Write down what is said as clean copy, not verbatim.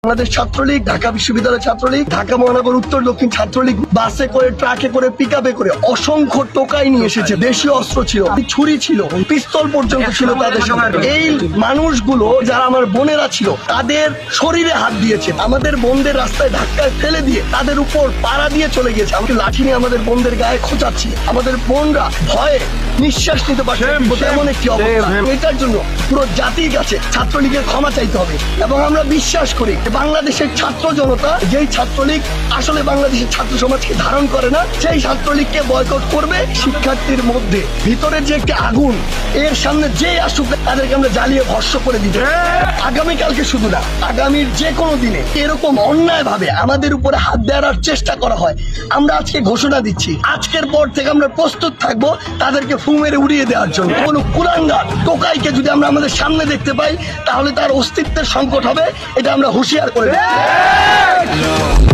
বাংলাদেশ ছাত্রলীগ, ঢাকা বিশ্ববিদ্যালয় ছাত্রলীগ, ঢাকা মহানগর উত্তর দক্ষিণ ছাত্রলীগ বাসে করে, ট্রাকে করে, পিকআপে করে অসংখ্য টোকাই নিয়ে এসেছে। দেশীয় অস্ত্র ছিল, ছুরি ছিল, পিস্তল পর্যন্ত ছিল তাদের সাথে। এই মানুষগুলো যারা আমার বোনেরা ছিল তাদের শরীরে হাত দিয়েছে, আমাদের বোনদের রাস্তায় ধাক্কায় ফেলে দিয়ে তাদের উপর পাড়া দিয়ে চলে গেছে। আমাকে লাঠি নিয়ে আমাদের বোনদের গায়ে খোঁচাচ্ছে। আমাদের বোনরা ভয়ে নিঃশ্বাস নিতে পারছে এমন একটি অবস্থা। এটার জন্য পুরো জাতির কাছে ছাত্রলীগের ক্ষমা চাইতে হবে এবং আমরা বিশ্বাস করি বাংলাদেশের ছাত্র জনতা যেই ছাত্রলীগ আসলে বাংলাদেশের ছাত্র সমাজকে ধারণ করে না, সেই ছাত্রলীগকে বয়কট করবে। শিক্ষার্থীর মধ্যে ভিতরে যে একটি আগুন, এর সামনে যে আসুক তাদেরকে আমরা জ্বালিয়ে ভস্ম করে দিতে। আগামীকালকে শুধু না, আগামীর যে কোনো দিনে এরকম অন্যায় ভাবে আমাদের উপরে হাত দেওয়ার চেষ্টা করা হয়, আমরা আজকে ঘোষণা দিচ্ছি আজকের পর থেকে আমরা প্রস্তুত থাকবো তাদেরকে ফু মেরে উড়িয়ে দেওয়ার জন্য। কোন কুলাঙ্গার টোকাইকে যদি আমরা আমাদের সামনে দেখতে পাই তাহলে তার অস্তিত্বের সংকট হবে, এটা আমরা হুঁশিয়ার করে দিচ্ছি।